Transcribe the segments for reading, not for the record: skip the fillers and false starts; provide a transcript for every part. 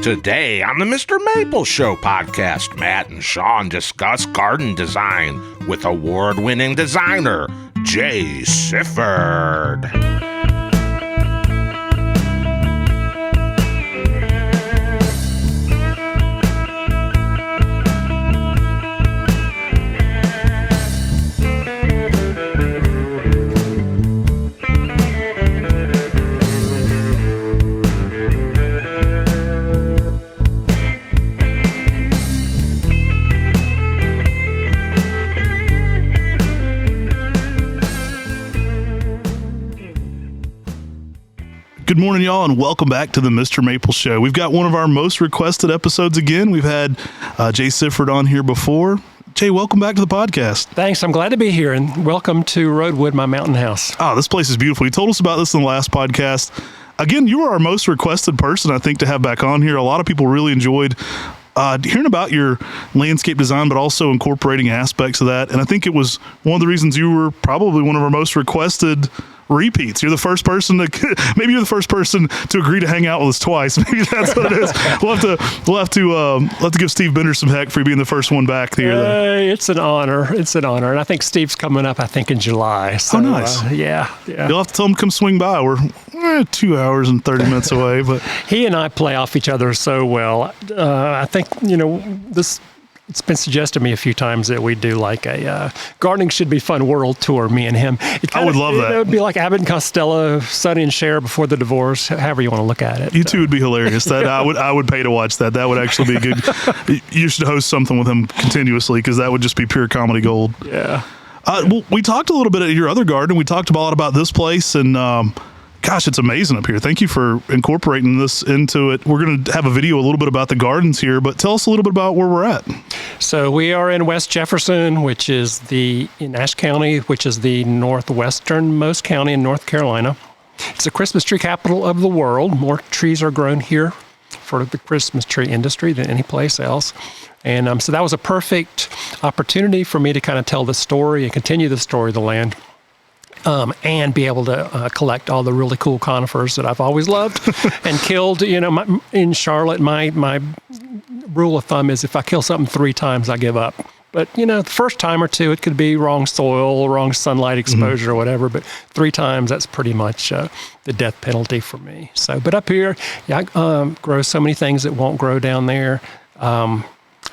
Today on the MrMaple Show podcast, Matt and Sean discuss garden design with award-winning designer Jay Sifford. Good morning, y'all, and welcome back to the MrMaple Show. We've got one of our most requested episodes again. We've had Jay Sifford on here before. Jay, welcome back to the podcast. Thanks. I'm glad to be here, and welcome to Roadwood, my mountain house. Oh, this place is beautiful. You told us about this in the last podcast. Again, you were our most requested person, I think, to have back on here. A lot of people really enjoyed hearing about your landscape design, but also incorporating aspects of that. And I think it was one of the reasons you were probably one of our most requested repeats. You're the first person maybe you're the first person to agree to hang out with us twice. Maybe that's what it is. We'll have to give Steve Bender some heck for being the first one back here. It's an honor. It's an honor. And I think Steve's coming up, in July. So, oh, nice. Yeah. You'll have to tell him to come swing by. We're 2 hours and 30 minutes away, but he and I play off each other so well. I think, it's been suggested to me a few times that we do like a Gardening Should Be Fun world tour, me and him. I would love that. It would be like Abbott and Costello, Sonny and Cher before the divorce, however you want to look at it. You two would be hilarious. That I would pay to watch that. That would actually be good. You should host something with him continuously because that would just be pure comedy gold. Yeah. Well, we talked a little bit at your other garden. We talked a lot about this place, and gosh, it's amazing up here. Thank you for incorporating this into it. We're going to have a video a little bit about the gardens here, but tell us a little bit about where we're at. So we are in West Jefferson, which is in Ashe County, which is the northwesternmost county in North Carolina. It's the Christmas tree capital of the world. More trees are grown here for the Christmas tree industry than any place else. And so that was a perfect opportunity for me to kind of tell the story and continue the story of the land. And be able to collect all the really cool conifers that I've always loved and killed. In Charlotte, my rule of thumb is if I kill something 3 times, I give up. But, the first time or two, it could be wrong soil, wrong sunlight exposure or whatever. But 3 times, that's pretty much the death penalty for me. So, but up here, I grow so many things that won't grow down there.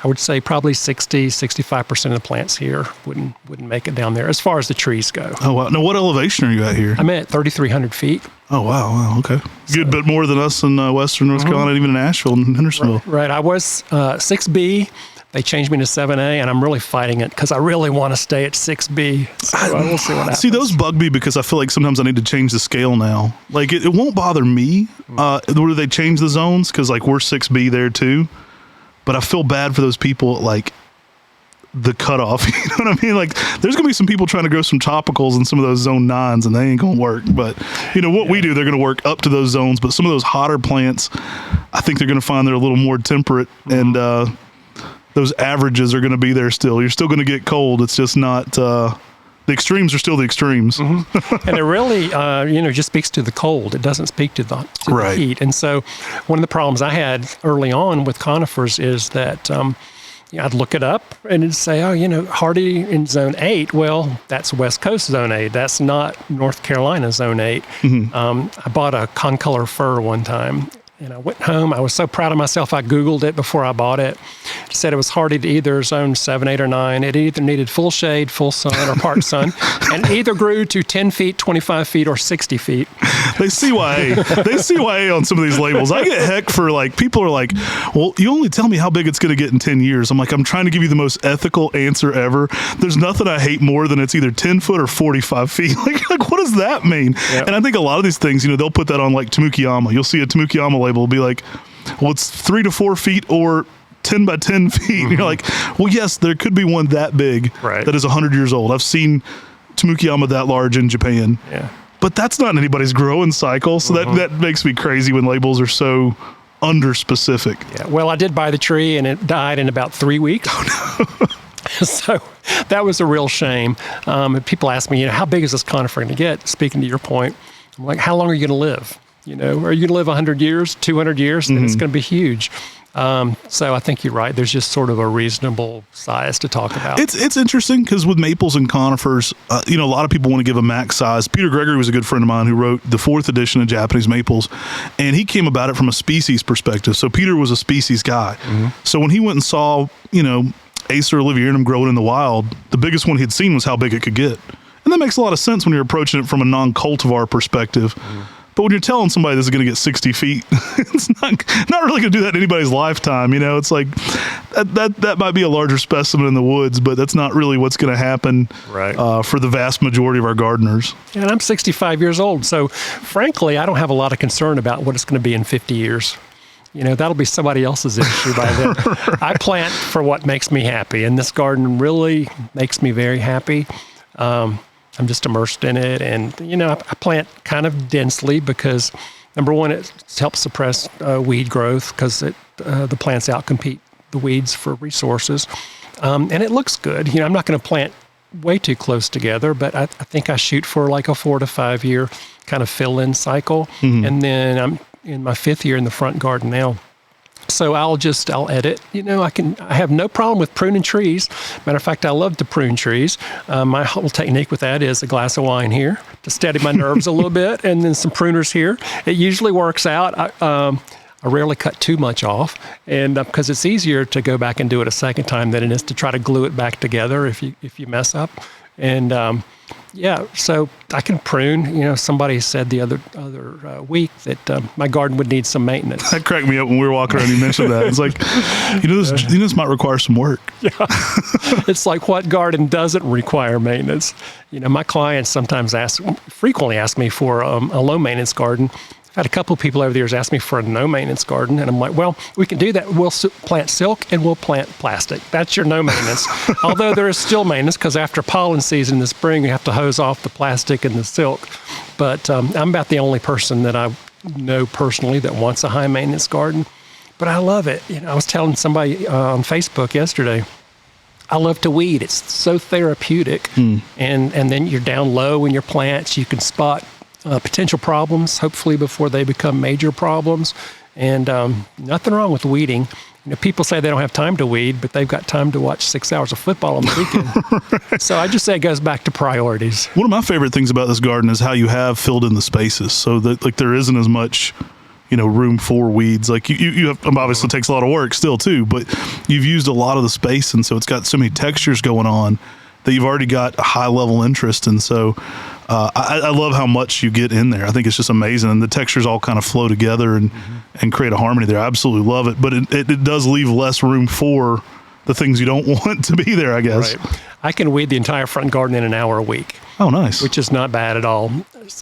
I would say probably 65% of the plants here wouldn't make it down there as far as the trees go. Oh, wow. Now, what elevation are you at here? I'm at 3,300 feet. Oh, wow. Okay. Good bit more than us in western North Carolina, even in Asheville and Hendersonville. Right. I was 6B. They changed me to 7A, and I'm really fighting it because I really want to stay at 6B. So we'll see what happens. See, those bug me because I feel like sometimes I need to change the scale now. Like, it won't bother me where they change the zones because, like, we're 6B there, too. But I feel bad for those people at, like, the cutoff. You know what I mean? Like, there's going to be some people trying to grow some tropicals in some of those zone 9s, and they ain't going to work. But, we do, they're going to work up to those zones. But some of those hotter plants, I think they're going to find they're a little more temperate. And those averages are going to be there still. You're still going to get cold. It's just not... the extremes are still the extremes. And it really, just speaks to the cold. It doesn't speak to the heat. And so one of the problems I had early on with conifers is that I'd look it up and it'd say, hardy in zone 8. Well, that's West Coast zone 8. That's not North Carolina zone 8. I bought a concolor fir one time. And I went home. I was so proud of myself. I Googled it before I bought it. It said it was hardy to either zone 7, 8, or 9. It either needed full shade, full sun, or part sun, and either grew to 10 feet, 25 feet, or 60 feet. They CYA. They CYA on some of these labels. I get heck for, like, people are like, well, you only tell me how big it's going to get in 10 years. I'm like, I'm trying to give you the most ethical answer ever. There's nothing I hate more than it's either 10 foot or 45 feet. Like what does that mean? Yep. And I think a lot of these things, they'll put that on, like, Tamukiyama. You'll see a Tamukiyama label will be like, well, it's 3 to 4 feet or 10 by 10 feet. And you're like, well, yes, there could be one that big that is 100 years old. I've seen Tamukiyama that large in Japan. Yeah. But that's not anybody's growing cycle. So that makes me crazy when labels are so under specific. Yeah. Well, I did buy the tree and it died in about 3 weeks. Oh, no. So that was a real shame. People ask me, how big is this conifer going to get? Speaking to your point, I'm like, how long are you going to live? You know, are you going to live 100 years, 200 years? Then it's going to be huge. So I think you're right. There's just sort of a reasonable size to talk about. It's interesting because with maples and conifers, a lot of people want to give a max size. Peter Gregory was a good friend of mine who wrote the 4th edition of Japanese maples, and he came about it from a species perspective. So Peter was a species guy. So when he went and saw, Acer olivieranum growing in the wild, the biggest one he'd seen was how big it could get. And that makes a lot of sense when you're approaching it from a non-cultivar perspective. But when you're telling somebody this is going to get 60 feet, it's not really going to do that in anybody's lifetime. It's like that might be a larger specimen in the woods, but that's not really what's going to happen for the vast majority of our gardeners. And I'm 65 years old, so frankly, I don't have a lot of concern about what it's going to be in 50 years. That'll be somebody else's issue by then. I plant for what makes me happy, and this garden really makes me very happy. I'm just immersed in it, and I plant kind of densely because, number one, it helps suppress weed growth because the plants outcompete the weeds for resources, and it looks good. I'm not going to plant way too close together, but I think I shoot for like a 4 to 5 year kind of fill-in cycle, and then I'm in my 5th year in the front garden now. So I'll edit. I have no problem with pruning trees. Matter of fact, I love to prune trees. My whole technique with that is a glass of wine here to steady my nerves a little bit, and then some pruners here. It usually works out. I rarely cut too much off, and because it's easier to go back and do it a second time than it is to try to glue it back together if you mess up. And so I can prune. Somebody said the other week that my garden would need some maintenance. That cracked me up when we were walking around. You mentioned that. It's like, this might require some work. Yeah, it's like, what garden doesn't require maintenance? My clients frequently ask me for a low maintenance garden. I've had a couple of people over the years ask me for a no-maintenance garden, and I'm like, well, we can do that. We'll plant silk and we'll plant plastic. That's your no-maintenance. Although there is still maintenance because after pollen season in the spring, you have to hose off the plastic and the silk. But I'm about the only person that I know personally that wants a high-maintenance garden. But I love it. I was telling somebody on Facebook yesterday, I love to weed. It's so therapeutic. And then you're down low in your plants. You can spot potential problems, hopefully before they become major problems. And nothing wrong with weeding. People say they don't have time to weed, but they've got time to watch 6 hours of football on the weekend. Right. So I just say it goes back to priorities. One of my favorite things about this garden is how you have filled in the spaces so that there isn't as much room for weeds. Like you have, obviously it takes a lot of work still too, but you've used a lot of the space, and so it's got so many textures going on that you've already got a high level interest. And so I love how much you get in there. I think it's just amazing, and the textures all kind of flow together and create a harmony there. I absolutely love it, but it does leave less room for the things you don't want to be there, I guess. Right. I can weed the entire front garden in an hour a week. Oh, nice. Which is not bad at all.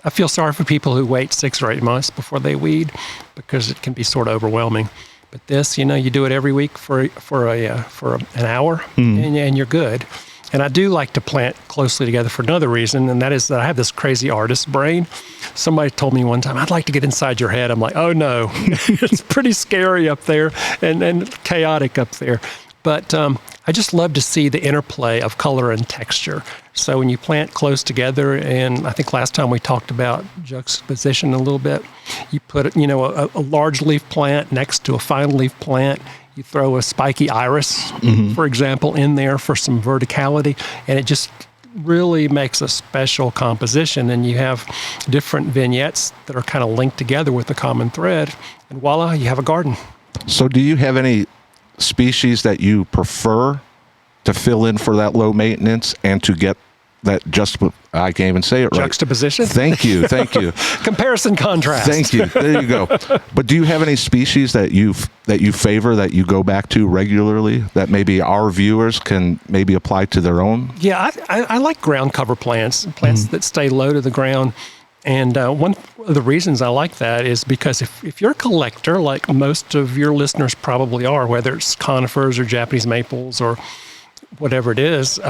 I feel sorry for people who wait 6 or 8 months before they weed because it can be sort of overwhelming. But this, you do it every week for an hour, and you're good. And I do like to plant closely together for another reason, and that is that I have this crazy artist brain. Somebody told me one time, I'd like to get inside your head. I'm like, oh no, it's pretty scary up there and chaotic up there. But I just love to see the interplay of color and texture. So when you plant close together, and I think last time we talked about juxtaposition a little bit, you put a large leaf plant next to a fine leaf plant. You throw a spiky iris, for example, in there for some verticality, and it just really makes a special composition. And you have different vignettes that are kind of linked together with a common thread, and voila, you have a garden. So do you have any species that you prefer to fill in for that low maintenance and to get that I can't even say it right. Juxtaposition? Thank you. Comparison contrast. Thank you. There you go. But do you have any species that you favor, that you go back to regularly, that maybe our viewers can maybe apply to their own? Yeah, I like ground cover plants that stay low to the ground. And one of the reasons I like that is because if you're a collector, like most of your listeners probably are, whether it's conifers or Japanese maples or whatever it is,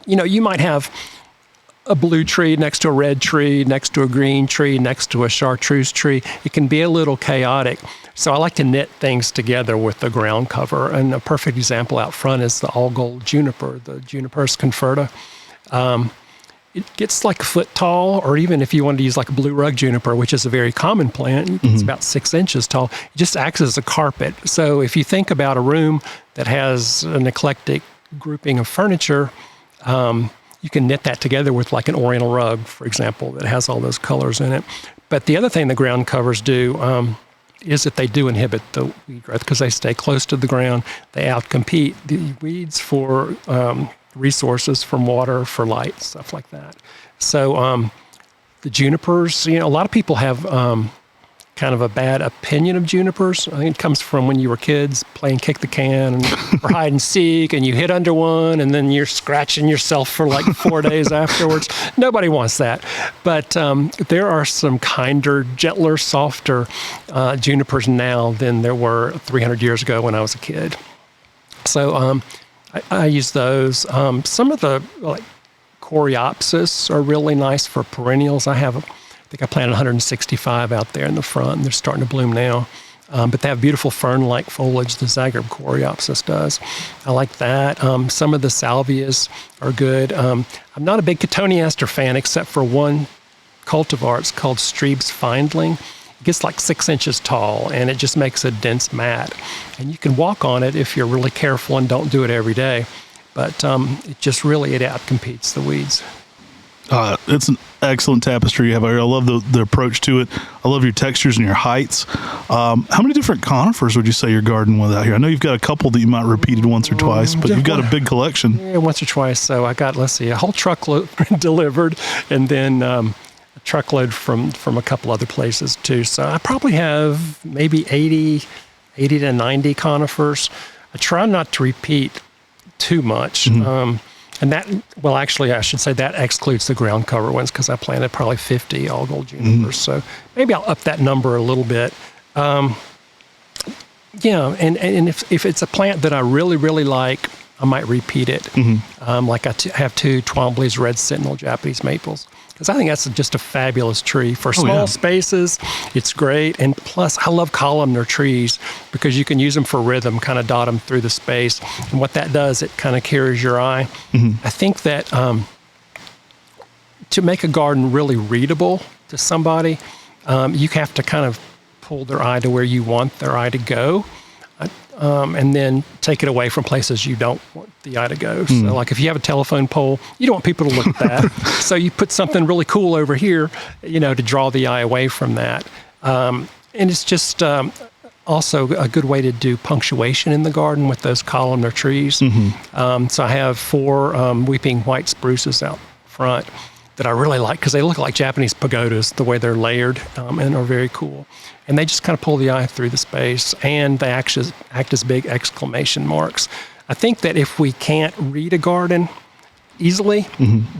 you might have a blue tree next to a red tree, next to a green tree, next to a chartreuse tree. It can be a little chaotic. So I like to knit things together with the ground cover. And a perfect example out front is the all gold juniper, the Juniperus conferta. it gets like a foot tall, or even if you wanted to use like a blue rug juniper, which is a very common plant, it's about 6 inches tall. It just acts as a carpet. So if you think about a room that has an eclectic grouping of furniture, you can knit that together with like an oriental rug, for example, that has all those colors in it. But the other thing the ground covers do is that they do inhibit the weed growth because they stay close to the ground. They outcompete the weeds for resources, from water, for light, stuff like that. So the junipers, a lot of people have kind of a bad opinion of junipers. I think it comes from when you were kids playing kick the can or hide and seek, and you hit under one, and then you're scratching yourself for like 4 days afterwards. Nobody wants that. But there are some kinder, gentler, softer junipers now than there were 300 years ago when I was a kid. So I use those. Some of the coreopsis are really nice for perennials. I think I planted 165 out there in the front, and they're starting to bloom now. But they have beautiful fern-like foliage, the Zagreb coreopsis does. I like that. Some of the salvias are good. I'm not a big cotoneaster fan, except for one cultivar. It's called Strebe's Findling. It gets like 6 inches tall, and it just makes a dense mat. And you can walk on it if you're really careful and don't do it every day. But it outcompetes the weeds. It's an excellent tapestry you have out here. I love the approach to it. I love your textures and your heights. How many different conifers would you say you're gardening with out here? I know you've got a couple that you might repeated once or twice, but you've got a big collection. Yeah, once or twice. So I got, a whole truckload delivered, and then a truckload from a couple other places too. So I probably have maybe 80 to 90 conifers. I try not to repeat too much. And that, actually, I should say that excludes the ground cover ones, because I planted probably 50 all gold junipers. So maybe I'll up that number a little bit. And if it's a plant that I really, really like, I might repeat it. Like I have 2 Twombly's Red Sentinel Japanese maples, because I think that's just a fabulous tree for small spaces. It's great. And plus, I love columnar trees because you can use them for rhythm, kind of dot them through the space. And what that does, it kind of carries your eye. I think that to make a garden really readable to somebody, you have to kind of pull their eye to where you want their eye to go. And then take it away from places you don't want the eye to go. So like if you have a telephone pole, you don't want people to look at that. So you put something really cool over here, to draw the eye away from that. And it's just also a good way to do punctuation in the garden with those columnar trees. So I have 4 weeping white spruces out front that I really like because they look like Japanese pagodas, the way they're layered, and are very cool. And they just kind of pull the eye through the space, and they act as big exclamation marks. I think that if we can't read a garden easily,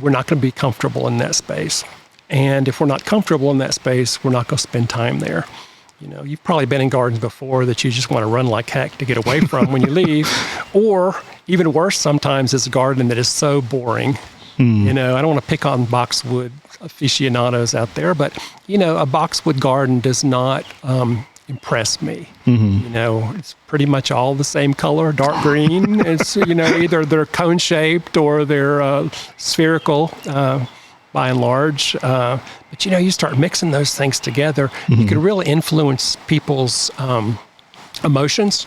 we're not going to be comfortable in that space. And if we're not comfortable in that space, we're not going to spend time there. You've probably been in gardens before that you just want to run like heck to get away from when you leave. Or even worse, sometimes it's a garden that is so boring. I don't want to pick on boxwood aficionados out there, but a boxwood garden does not impress me. It's pretty much all the same color, dark green. It's either they're cone shaped or they're spherical by and large. But you start mixing those things together, you can really influence people's emotions.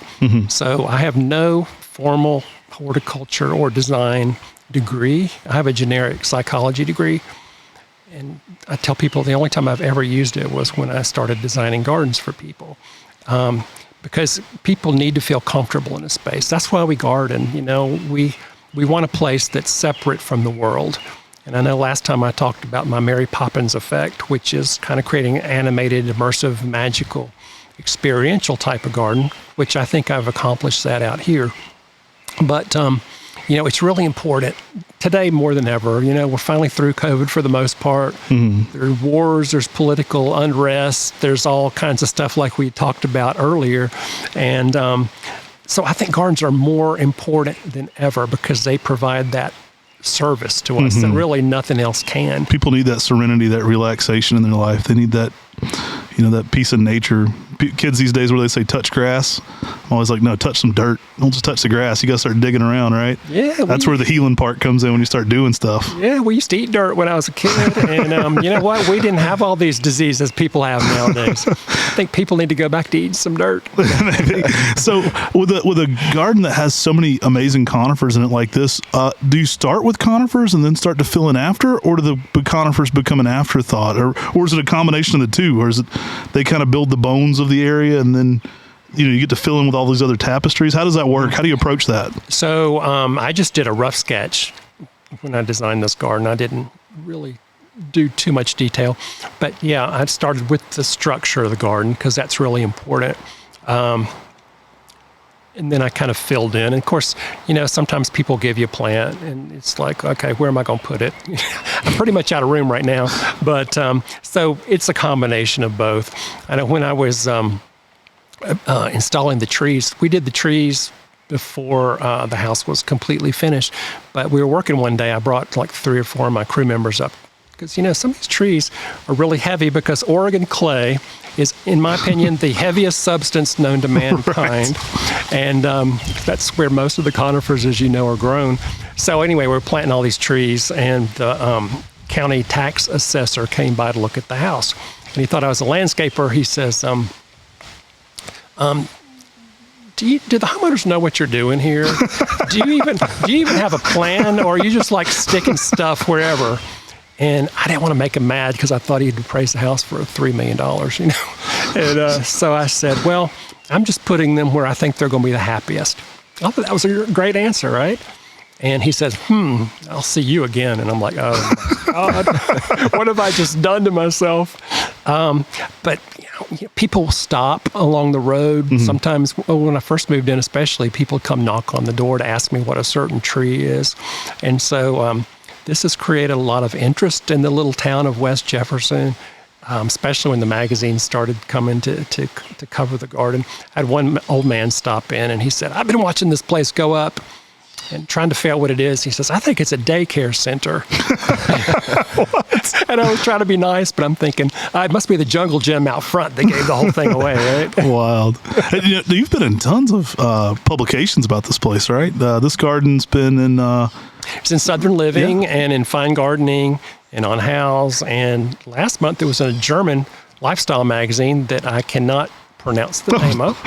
So I have no formal horticulture or design degree. I have a generic psychology degree. And I tell people the only time I've ever used it was when I started designing gardens for people. Because people need to feel comfortable in a space. That's why we garden. We want a place that's separate from the world. And I know last time I talked about my Mary Poppins effect, which is kind of creating an animated, immersive, magical, experiential type of garden, which I think I've accomplished that out here. But it's really important today more than ever. We're finally through COVID for the most part. There are wars, there's political unrest, there's all kinds of stuff like we talked about earlier. And so I think gardens are more important than ever because they provide that service to us that really nothing else can. People need that serenity, that relaxation in their life. They need that, that peace of nature. Kids these days where they say touch grass. I'm always like, no, touch some dirt. Don't just touch the grass. You got to start digging around, right? Yeah. That's where the healing part comes in when you start doing stuff. Yeah, we used to eat dirt when I was a kid. And you know what? We didn't have all these diseases people have nowadays. I think people need to go back to eating some dirt. Maybe. So with a garden that has so many amazing conifers in it like this, do you start with conifers and then start to fill in after, or do the conifers become an afterthought, or is it a combination of the two, or is it they kind of build the bones of the area and then you get to fill in with all these other tapestries? How does that work? How do you approach that? So I just did a rough sketch when I designed this garden. I didn't really do too much detail, but yeah, I started with the structure of the garden because that's really important. And then I kind of filled in. And of course, sometimes people give you a plant and it's like, okay, where am I going to put it? I'm pretty much out of room right now. But so it's a combination of both. I know when I was installing the trees, we did the trees before the house was completely finished. But we were working one day. I brought like 3 or 4 of my crew members up because, some of these trees are really heavy because Oregon clay is, in my opinion, the heaviest substance known to mankind. Right. And that's where most of the conifers, as you know, are grown. So anyway, we're planting all these trees, and the county tax assessor came by to look at the house. And he thought I was a landscaper. He says, do the homeowners know what you're doing here? Do you even have a plan, or are you just like sticking stuff wherever? And I didn't want to make him mad because I thought he'd appraise the house for $3 million, And so I said, well, I'm just putting them where I think they're going to be the happiest. I thought that was a great answer, right? And he says, I'll see you again. And I'm like, oh, my God, what have I just done to myself? But people stop along the road. Mm-hmm. Sometimes when I first moved in, especially, people come knock on the door to ask me what a certain tree is. And so this has created a lot of interest in the little town of West Jefferson, especially when the magazines started coming to cover the garden. I had one old man stop in, and he said, I've been watching this place go up and trying to figure out what it is. He says, I think it's a daycare center. And I was trying to be nice, but I'm thinking, it must be the jungle gym out front that gave the whole thing away, right? Wild. You've been in tons of publications about this place, right? This garden's been in... It's in Southern Living and in Fine Gardening and on House. And last month, it was in a German lifestyle magazine that I cannot pronounce the name of.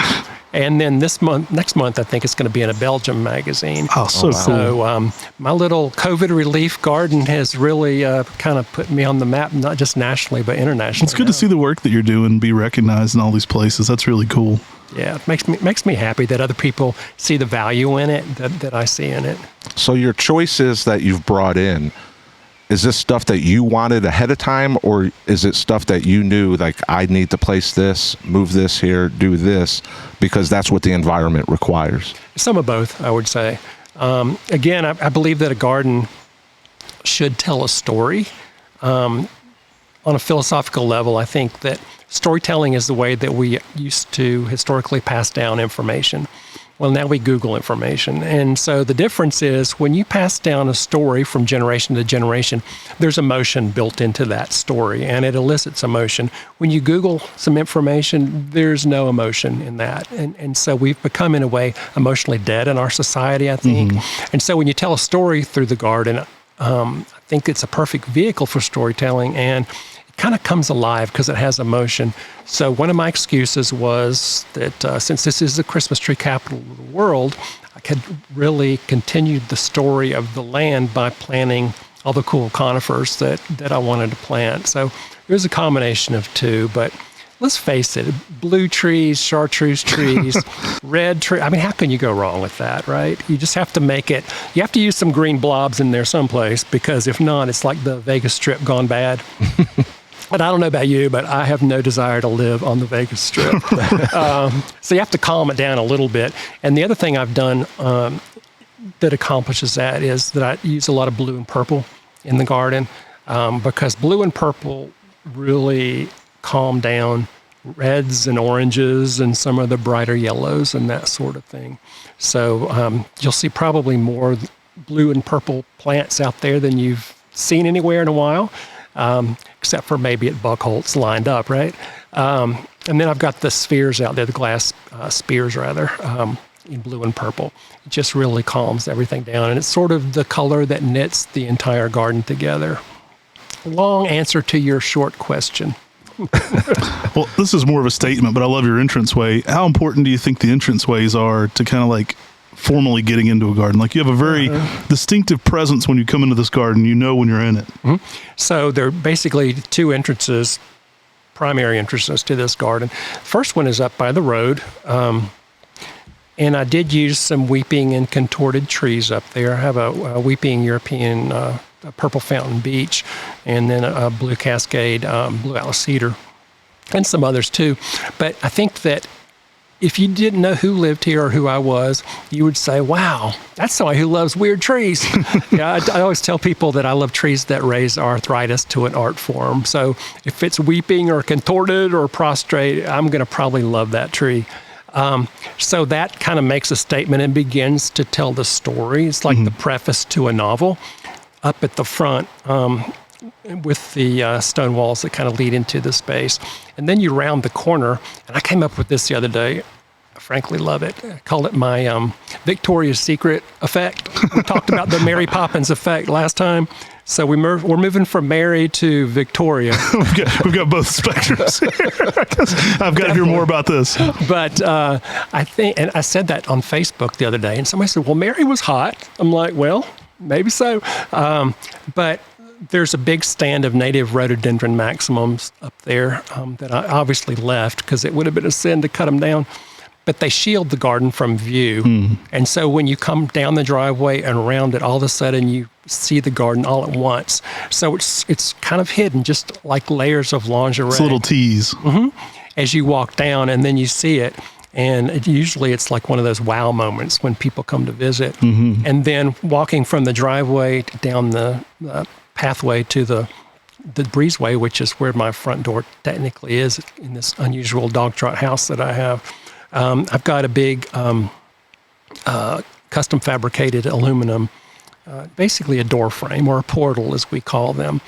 And then next month, I think it's going to be in a Belgium magazine. Oh, so cool. So my little COVID relief garden has really kind of put me on the map, not just nationally, but internationally. It's good to see the work that you're doing be recognized in all these places. That's really cool. Yeah, it makes me happy that other people see the value in it that I see in it. So your choices that you've brought in, is this stuff that you wanted ahead of time, or is it stuff that you knew, like, I need to place this, move this here, do this, because that's what the environment requires? Some of both, I would say. Again, I believe that a garden should tell a story. On a philosophical level, I think that storytelling is the way that we used to historically pass down information. Well, now we Google information. And so the difference is when you pass down a story from generation to generation, there's emotion built into that story, and it elicits emotion. When you Google some information, there's no emotion in that. And so we've become, in a way, emotionally dead in our society, I think. Mm-hmm. And so when you tell a story through the garden, I think it's a perfect vehicle for storytelling, and kind of comes alive because it has emotion. So one of my excuses was that since this is the Christmas tree capital of the world, I could really continue the story of the land by planting all the cool conifers that I wanted to plant. So it was a combination of two, but let's face it, blue trees, chartreuse trees, red tree. I mean, how can you go wrong with that, right? You just have to make it. You have to use some green blobs in there someplace, because if not, it's like the Vegas Strip gone bad. But I don't know about you, but I have no desire to live on the Vegas Strip. So you have to calm it down a little bit. And the other thing I've done that accomplishes that is that I use a lot of blue and purple in the garden, because blue and purple really calm down reds and oranges and some of the brighter yellows and that sort of thing. So you'll see probably more blue and purple plants out there than you've seen anywhere in a while. Except for maybe at Buckholtz lined up, right? And then I've got the spheres out there, the glass spears rather, in blue and purple. It just really calms everything down. And it's sort of the color that knits the entire garden together. Long answer to your short question. Well, this is more of a statement, but I love your entranceway. How important do you think the entranceways are to kind of like formally getting into a garden? Like, you have a very distinctive presence when you come into this garden. You know when you're in it. Mm-hmm. So there are basically two entrances, primary entrances to this garden. First one is up by the road. And I did use some weeping and contorted trees up there. I have a weeping European a purple fountain beech, and then a blue cascade, blue atlas cedar, and some others too. But I think that if you didn't know who lived here or who I was, you would say, wow, that's somebody who loves weird trees. Yeah, I always tell people that I love trees that raise arthritis to an art form. So if it's weeping or contorted or prostrate, I'm going to probably love that tree. So that kind of makes a statement and begins to tell the story. It's like the preface to a novel. Up at the front with the stone walls that kind of lead into the space. And then you round the corner, and I came up with this the other day. I frankly love it. I call it my Victoria's Secret effect. We talked about the Mary Poppins effect last time. So we're moving from Mary to Victoria. we've got both spectrums here. I've got to hear more about this. But I think, and I said that on Facebook the other day, and somebody said, well, Mary was hot. I'm like, well, maybe so. But there's a big stand of native rhododendron maximums up there that I obviously left because it would have been a sin to cut them down. But they shield the garden from view. And so when you come down the driveway and around it, all of a sudden you see the garden all at once. So it's kind of hidden, just like layers of lingerie. It's a little tease. As you walk down, and then you see it. And usually it's like one of those wow moments when people come to visit. And then walking from the driveway down the pathway to the breezeway, which is where my front door technically is in this unusual dog trot house that I have. I've got a big custom fabricated aluminum, basically a door frame or a portal as we call them.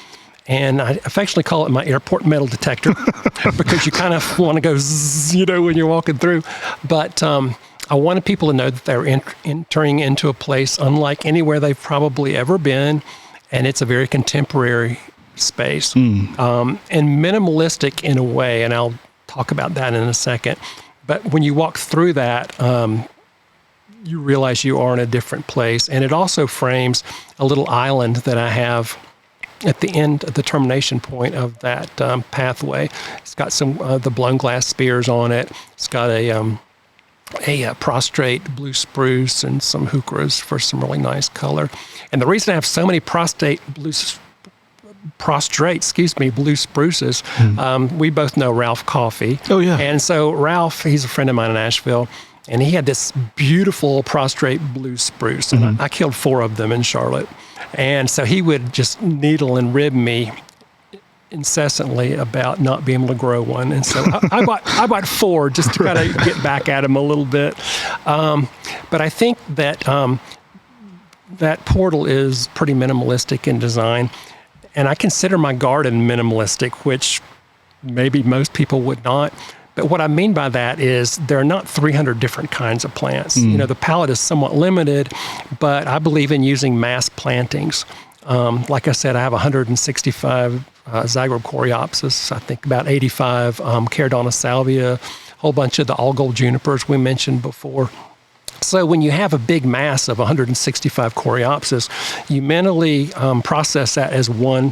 And I affectionately call it my airport metal detector because you kind of want to go zzz, when you're walking through. But I wanted people to know that they're entering into a place unlike anywhere they've probably ever been. And it's a very contemporary space and minimalistic in a way. And I'll talk about that in a second. But when you walk through that, you realize you are in a different place. And it also frames a little island that I have at the end, at the termination point of that pathway. It's got some the blown glass spears on it. It's got a prostrate blue spruce and some heucheras for some really nice color. And the reason I have so many prostrate blue spruces, we both know Ralph Coffey. Oh, yeah. And so Ralph, he's a friend of mine in Nashville, and he had this beautiful prostrate blue spruce. And I killed 4 of them in Charlotte. And so he would just needle and rib me incessantly about not being able to grow one. And so I bought 4 just to kind of get back at him a little bit. But I think that that portal is pretty minimalistic in design. And I consider my garden minimalistic, which maybe most people would not. But what I mean by that is there are not 300 different kinds of plants. The palette is somewhat limited, but I believe in using mass plantings. Like I said, I have 165 Zygobe coreopsis, I think about 85 Caradonna salvia, a whole bunch of the all-gold junipers we mentioned before. So when you have a big mass of 165 coreopsis, you mentally process that as one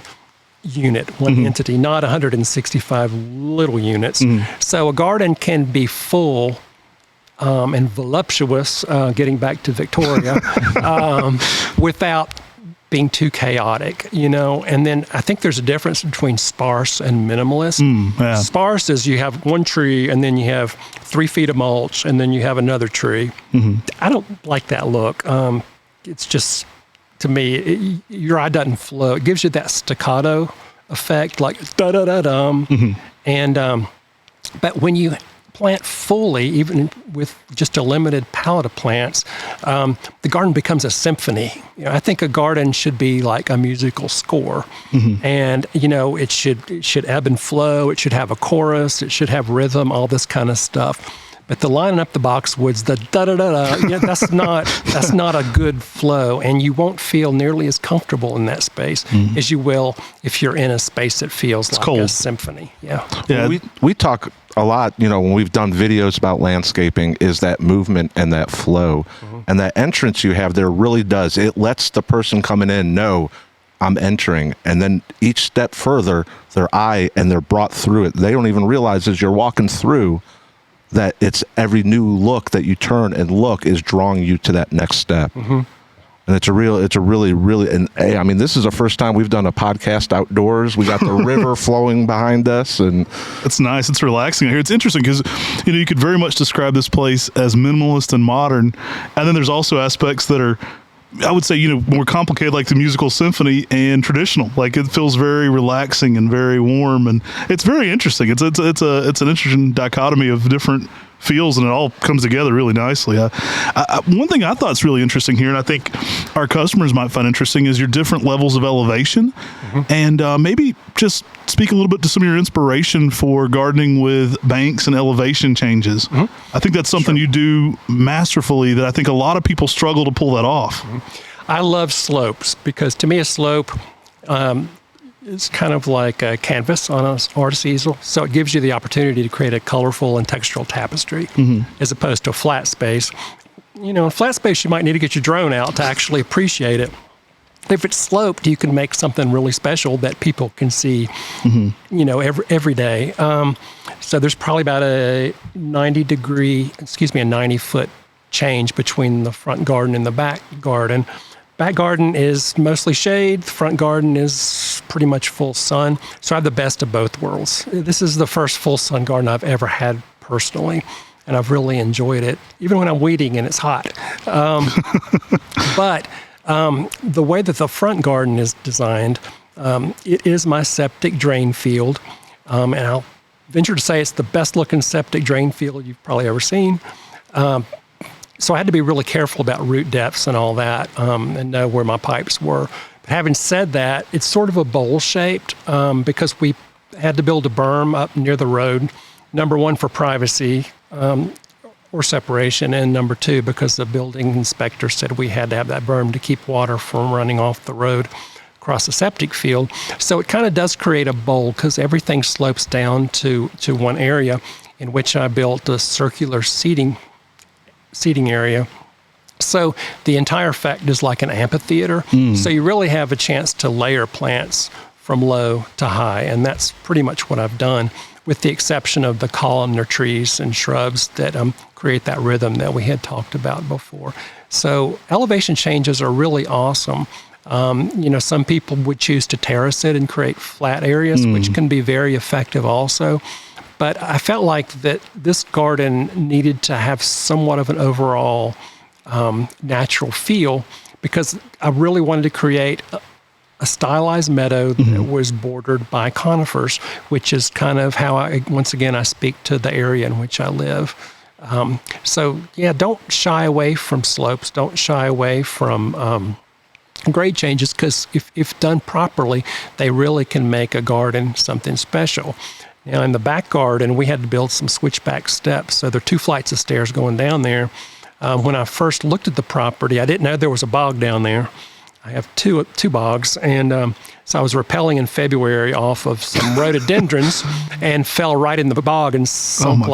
unit, one entity, not 165 little units. So a garden can be full and voluptuous, getting back to Victoria, without being too chaotic, And then I think there's a difference between sparse and minimalist. Sparse is you have one tree and then you have 3 feet of mulch and then you have another tree. I don't like that look. It's just, to me, your eye doesn't flow. It gives you that staccato effect, like da-da-da-dum. And but when you plant fully, even with just a limited palette of plants, the garden becomes a symphony. I think a garden should be like a musical score, and it should ebb and flow. It should have a chorus. It should have rhythm. All this kind of stuff. But the lining up the boxwoods, the da da da da, that's not a good flow, and you won't feel nearly as comfortable in that space as you will if you're in a space that feels like cold. A symphony. Yeah. Well, we talk a lot, when we've done videos about landscaping, is that movement and that flow, and that entrance you have there really does. It lets the person coming in know I'm entering, and then each step further, their eye and they're brought through it. They don't even realize as you're walking through that it's every new look that you turn and look is drawing you to that next step. And it's a really, and hey, I mean, this is the first time we've done a podcast outdoors. We got the river flowing behind us, and it's nice. It's relaxing here. It's interesting because, you could very much describe this place as minimalist and modern. And then there's also aspects that are, I would say, more complicated, like the musical symphony, and traditional. Like, it feels very relaxing and very warm, and it's very interesting. It's an interesting dichotomy of different feels, and it all comes together really nicely. One thing I thought is really interesting here, and I think our customers might find interesting, is your different levels of elevation, and maybe just speak a little bit to some of your inspiration for gardening with banks and elevation changes. I think that's something you do masterfully that I think a lot of people struggle to pull that off. I love slopes because to me a slope is kind of like a canvas on an artist's easel. So it gives you the opportunity to create a colorful and textural tapestry as opposed to a flat space. In a flat space, you might need to get your drone out to actually appreciate it. If it's sloped, you can make something really special that people can see, every day. So there's probably about a 90-foot change between the front garden and the back garden. Back garden is mostly shade. The front garden is pretty much full sun. So I have the best of both worlds. This is the first full sun garden I've ever had personally, and I've really enjoyed it, even when I'm weeding and it's hot. But the way that the front garden is designed, it is my septic drain field, and I'll venture to say it's the best looking septic drain field you've probably ever seen. So I had to be really careful about root depths and all that, and know where my pipes were. But having said that, it's sort of a bowl shaped because we had to build a berm up near the road. Number one, for privacy or separation, and number two, because the building inspector said we had to have that berm to keep water from running off the road across the septic field. So it kind of does create a bowl because everything slopes down to one area, in which I built a circular seating area. So the entire effect is like an amphitheater. So you really have a chance to layer plants from low to high, and that's pretty much what I've done, with the exception of the columnar trees and shrubs that create that rhythm that we had talked about before. So elevation changes are really awesome. Some people would choose to terrace it and create flat areas, which can be very effective also. But I felt like that this garden needed to have somewhat of an overall natural feel, because I really wanted to create a stylized meadow that was bordered by conifers, which is kind of how I speak to the area in which I live. Don't shy away from slopes. Don't shy away from grade changes, because if done properly, they really can make a garden something special. Now, in the back garden, we had to build some switchback steps. So there are 2 flights of stairs going down there. When I first looked at the property, I didn't know there was a bog down there. I have two bogs, and so I was rappelling in February off of some rhododendrons and fell right in the bog and sunk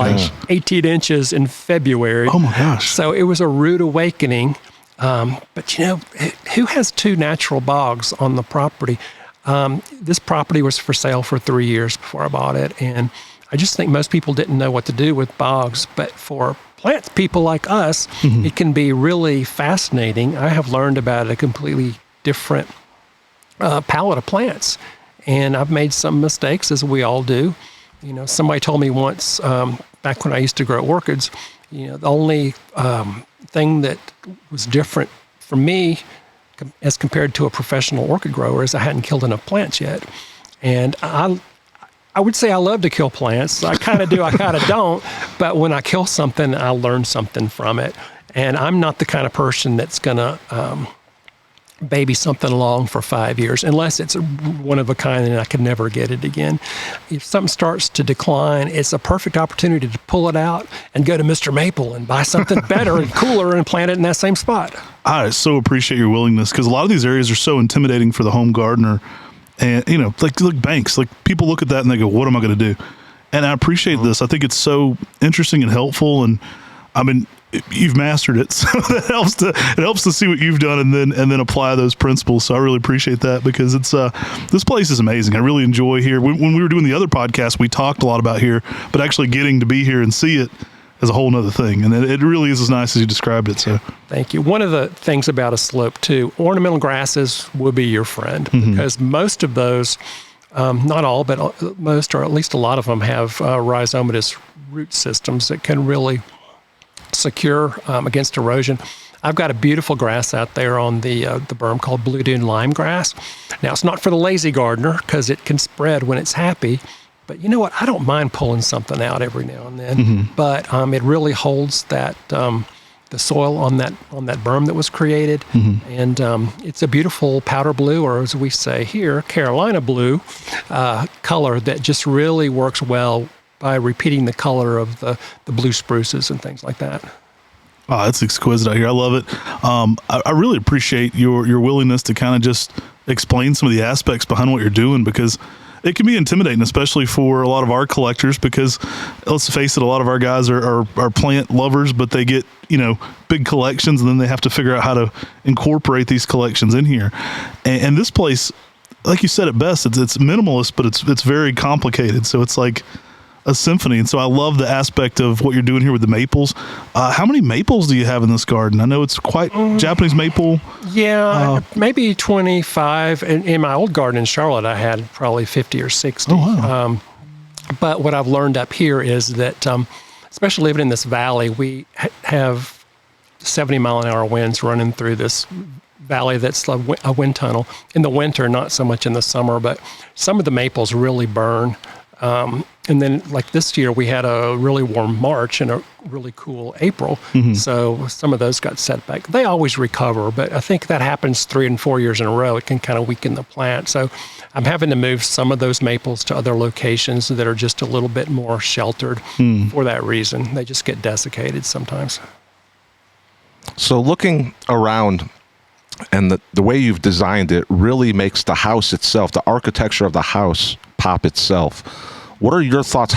18 inches in February. Oh my gosh. So it was a rude awakening. But who has 2 natural bogs on the property? This property was for sale for 3 years before I bought it, and I just think most people didn't know what to do with bogs. But for plant people like us, it can be really fascinating. I have learned about a completely different palette of plants, and I've made some mistakes, as we all do. Somebody told me once, back when I used to grow orchids, the only thing that was different for me as compared to a professional orchid grower is I hadn't killed enough plants yet. And I I would say I love to kill plants. I kind of do, I kind of don't. But when I kill something, I learn something from it. And I'm not the kind of person that's going to baby something along for 5 years, unless it's one of a kind and I could never get it again. If something starts to decline, it's a perfect opportunity to pull it out and go to MrMaple and buy something better and cooler and plant it in that same spot. I so appreciate your willingness, because a lot of these areas are so intimidating for the home gardener. And, you know, like banks, like people look at that and they go, what am I going to do? And I appreciate this. I think it's so interesting and helpful. And I mean, you've mastered it, so it helps to see what you've done and then apply those principles. So I really appreciate that, because it's this place is amazing. I really enjoy here. When we were doing the other podcast, we talked a lot about here, but actually getting to be here and see it is a whole nother thing. And it really is as nice as you described it. So thank you. One of the things about a slope too, ornamental grasses will be your friend, because most of those, not all, but most, or at least a lot of them, have rhizomatous root systems that can really secure against erosion. I've got a beautiful grass out there on the berm called blue dune lime grass. Now, it's not for the lazy gardener, because it can spread when it's happy. But you know what? I don't mind pulling something out every now and then. But it really holds that the soil on that berm that was created, and it's a beautiful powder blue, or as we say here, Carolina blue color that just really works well by repeating the color of the blue spruces and things like that. Oh, that's exquisite out here. I love it. I really appreciate your willingness to kind of just explain some of the aspects behind what you're doing, because it can be intimidating, especially for a lot of our collectors, because let's face it, a lot of our guys are plant lovers, but they get, you know, big collections, and then they have to figure out how to incorporate these collections in here. And this place, like you said it best, it's minimalist, but it's very complicated. So it's like a symphony. And so I love the aspect of what you're doing here with the maples. How many maples do you have in this garden? I know it's quite Japanese maple. Yeah, maybe 25. In my old garden in Charlotte, I had probably 50 or 60. Oh, wow. But what I've learned up here is that, especially living in this valley, we have 70-mile-an-hour winds running through this valley that's a wind tunnel. In the winter, not so much in the summer, but some of the maples really burn. And then, like this year, we had a really warm March and a really cool April. So some of those got set back. They always recover, but I think that happens 3 and 4 years in a row. It can kind of weaken the plant. So I'm having to move some of those maples to other locations that are just a little bit more sheltered for that reason. They just get desiccated sometimes. So looking around, and the way you've designed it really makes the house itself, the architecture of the house, pop itself. What are your thoughts?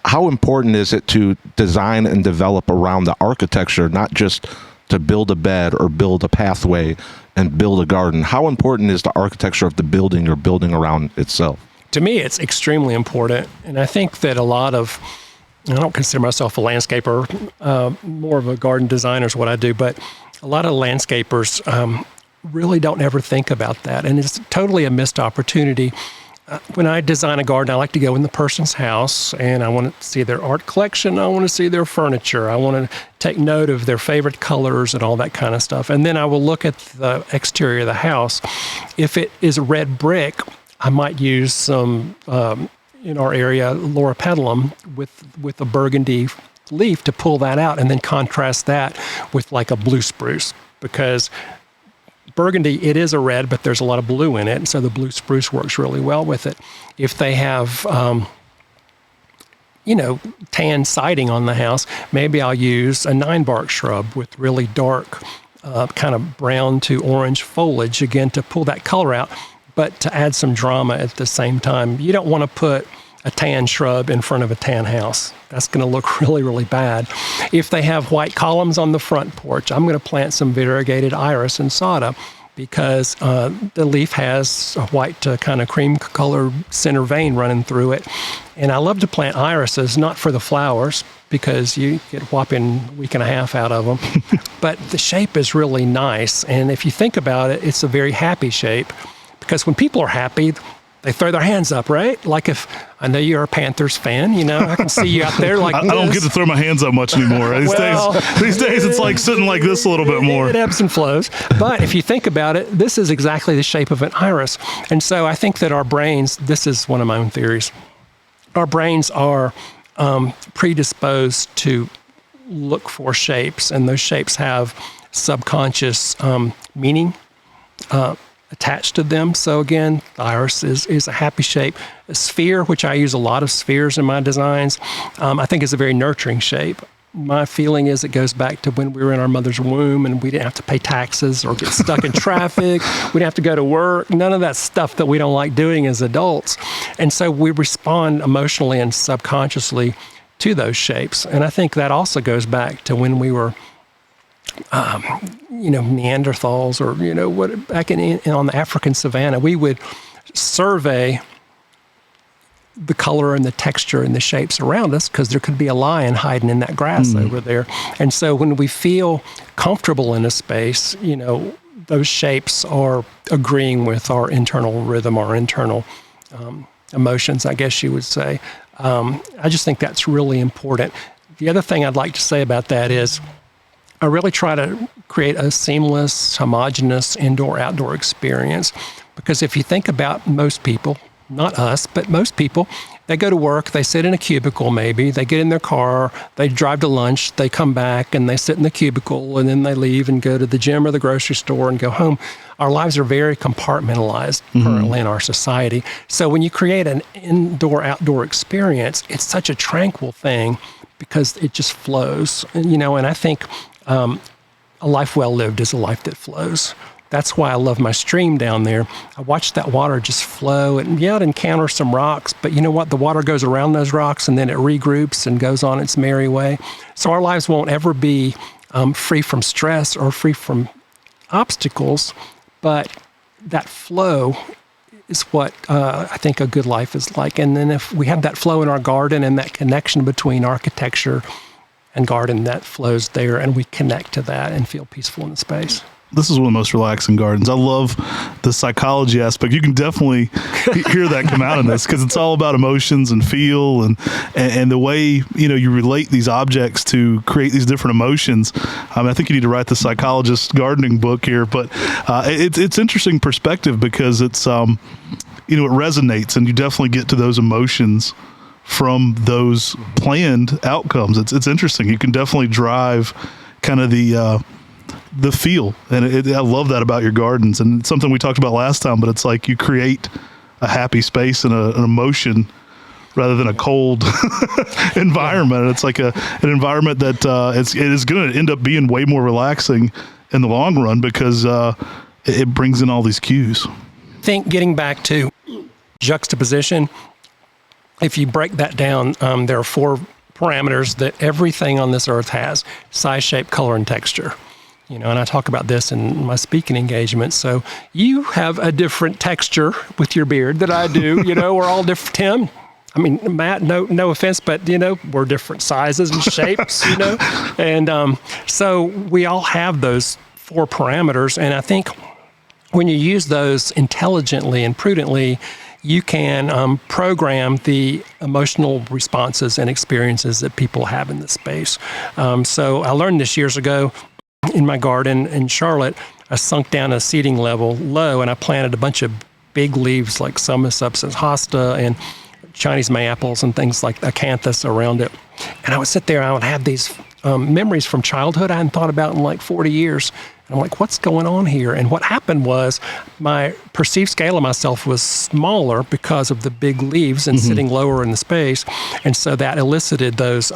How important is it to design and develop around the architecture, not just to build a bed or build a pathway and build a garden? How important is the architecture of the building you're building around itself? To me, it's extremely important. And I think that a lot of, I don't consider myself a landscaper, more of a garden designer is what I do, but a lot of landscapers really don't ever think about that. And it's totally a missed opportunity. When I design a garden, I like to go in the person's house, and I want to see their art collection. I want to see their furniture. I want to take note of their favorite colors and all that kind of stuff. And then I will look at the exterior of the house. If it is red brick, I might use some, in our area, Loropetalum with a burgundy leaf to pull that out, and then contrast that with like a blue spruce, because burgundy, it is a red, but there's a lot of blue in it, and so the blue spruce works really well with it. If they have, tan siding on the house, maybe I'll use a 9-bark shrub with really dark, kind of brown to orange foliage, again, to pull that color out, but to add some drama at the same time. You don't want to put a tan shrub in front of a tan house. That's going to look really, really bad. If they have white columns on the front porch, I'm going to plant some variegated iris and sada, because the leaf has a white to kind of cream color center vein running through it. And I love to plant irises, not for the flowers, because you get a whopping week and a half out of them. But the shape is really nice. And if you think about it, it's a very happy shape, because when people are happy, they throw their hands up, right? Like, if I know you're a Panthers fan, I can see you out there like I don't get to throw my hands up much anymore. These days it's like sitting like this a little bit more. It ebbs and flows. But if you think about it, this is exactly the shape of an iris. And so I think that our brains, this is one of my own theories, our brains are predisposed to look for shapes, and those shapes have subconscious meaning attached to them. So again, the iris is a happy shape. A sphere, which I use a lot of spheres in my designs, I think is a very nurturing shape. My feeling is it goes back to when we were in our mother's womb and we didn't have to pay taxes or get stuck in traffic. We didn't have to go to work. None of that stuff that we don't like doing as adults. And so we respond emotionally and subconsciously to those shapes. And I think that also goes back to when we were Neanderthals, or back on the African savannah, we would survey the color and the texture and the shapes around us, because there could be a lion hiding in that grass over there. And so when we feel comfortable in a space, those shapes are agreeing with our internal rhythm, our internal emotions, I guess you would say. I just think that's really important. The other thing I'd like to say about that is I really try to create a seamless, homogeneous indoor-outdoor experience, because if you think about most people, not us, but most people, they go to work, they sit in a cubicle maybe, they get in their car, they drive to lunch, they come back and they sit in the cubicle, and then they leave and go to the gym or the grocery store and go home. Our lives are very compartmentalized currently in our society. So when you create an indoor-outdoor experience, it's such a tranquil thing because it just flows. And I think a life well lived is a life that flows. That's why I love my stream down there. I watch that water just flow, and it encounters some rocks, but you know what? The water goes around those rocks and then it regroups and goes on its merry way. So our lives won't ever be free from stress or free from obstacles, but that flow is what I think a good life is like. And then if we have that flow in our garden and that connection between architecture and garden, that flows there, and we connect to that and feel peaceful in the space. This is one of the most relaxing gardens. I love the psychology aspect. You can definitely hear that come out in this, because it's all about emotions and feel and the way you relate these objects to create these different emotions. I think you need to write the psychologist gardening book here, but it's interesting perspective, because it's it resonates, and you definitely get to those emotions from those planned outcomes. It's interesting. You can definitely drive kind of the feel, and I love that about your gardens, and it's something we talked about last time, but it's like you create a happy space and an emotion rather than a cold environment. It's like an environment that it is going to end up being way more relaxing in the long run, because it brings in all these cues. I think getting back to juxtaposition, if you break that down, there are 4 parameters that everything on this earth has: size, shape, color, and texture. And I talk about this in my speaking engagements. So you have a different texture with your beard that I do. We're all different. Tim, Matt, no offense, but we're different sizes and shapes. And so we all have those 4 parameters, and I think when you use those intelligently and prudently, you can program the emotional responses and experiences that people have in the space. So I learned this years ago. In my garden in Charlotte, I sunk down a seeding level low, and I planted a bunch of big leaves like Sumus hosta and Chinese mayaples and things like acanthus around it. And I would sit there and I would have these memories from childhood I hadn't thought about in like 40 years. And I'm like, what's going on here? And what happened was my perceived scale of myself was smaller because of the big leaves and sitting lower in the space. And so that elicited those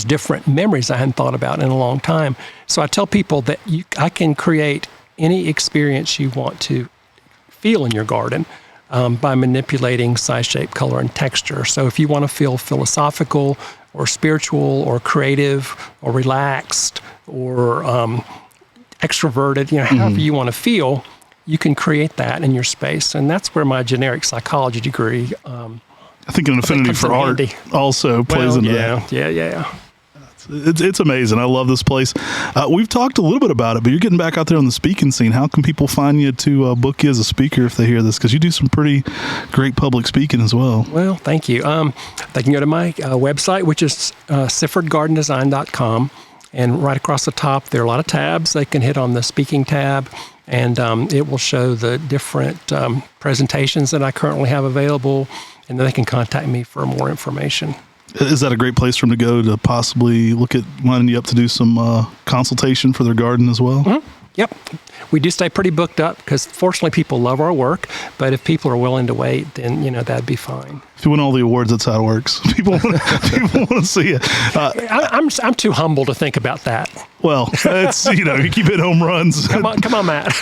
different memories I hadn't thought about in a long time. So I tell people that I can create any experience you want to feel in your garden by manipulating size, shape, color, and texture. So if you want to feel philosophical or spiritual or creative or relaxed or extroverted, however you want to feel, you can create that in your space. And that's where my generic psychology degree I think an affinity for art also plays into that. Yeah. It's amazing. I love this place. We've talked a little bit about it, but you're getting back out there on the speaking scene. How can people find you to book you as a speaker if they hear this? Because you do some pretty great public speaking as well. Well, thank you. They can go to my website, which is siffordgardendesign.com. And right across the top, there are a lot of tabs. They can hit on the speaking tab, and it will show the different presentations that I currently have available, and then they can contact me for more information. Is that a great place for them to go to possibly look at lining you up to do some consultation for their garden as well? Mm-hmm. Yep. We do stay pretty booked up because fortunately people love our work, but if people are willing to wait, then, that'd be fine. If you win all the awards, that's how it works. People want to see it. I'm too humble to think about that. Well, it's, you keep hitting home runs. Come on, Matt.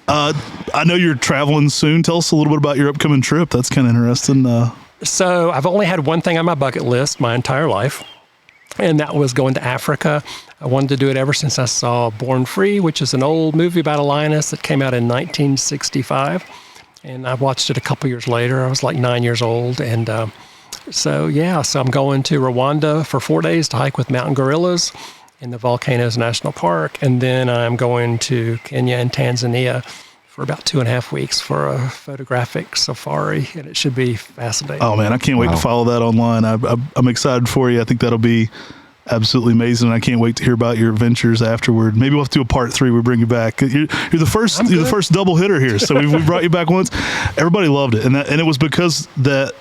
I know you're traveling soon. Tell us a little bit about your upcoming trip. That's kind of interesting. So I've only had one thing on my bucket list my entire life, and that was going to Africa. I wanted to do it ever since I saw Born Free, which is an old movie about a lioness that came out in 1965. And I watched it a couple years later. I was like 9 years old. And so I'm going to Rwanda for 4 days to hike with mountain gorillas in the Volcanoes National Park. And then I'm going to Kenya and Tanzania for about 2.5 weeks for a photographic safari, and it should be fascinating. Oh man, I can't wait to follow that online. I'm excited for you. I think that'll be absolutely amazing, and I can't wait to hear about your adventures afterward. Maybe we'll have to do a part 3. We bring you back. You're the first double hitter here, so we brought you back once. Everybody loved it, and it was because that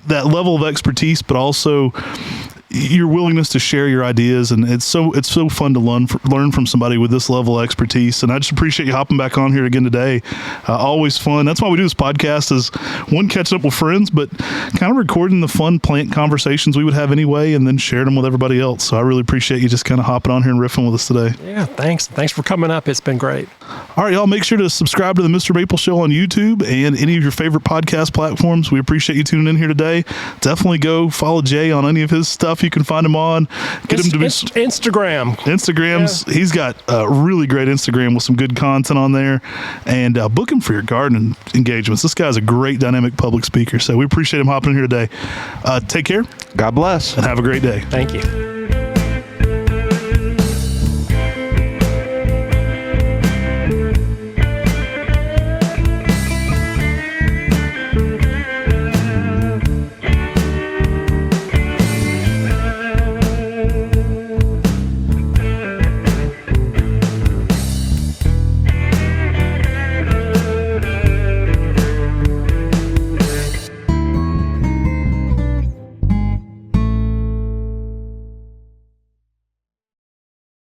level of expertise, but also your willingness to share your ideas, and it's so fun to learn from somebody with this level of expertise. And I just appreciate you hopping back on here again today. Always fun. That's why we do this podcast, is one, catching up with friends, but kind of recording the fun plant conversations we would have anyway, and then sharing them with everybody else. So I really appreciate you just kind of hopping on here and riffing with us today. Yeah, thanks for coming up. It's been great. All right, y'all, make sure to subscribe to the MrMaple Show on YouTube and any of your favorite podcast platforms. We appreciate you tuning in here today. Definitely go follow Jay on any of his stuff. You can find him on. Get him to be Instagrams. Yeah. He's got a really great Instagram with some good content on there, and book him for your garden engagements. This guy's a great dynamic public speaker, so we appreciate him hopping in here today. Take care. God bless. And have a great day. Thank you.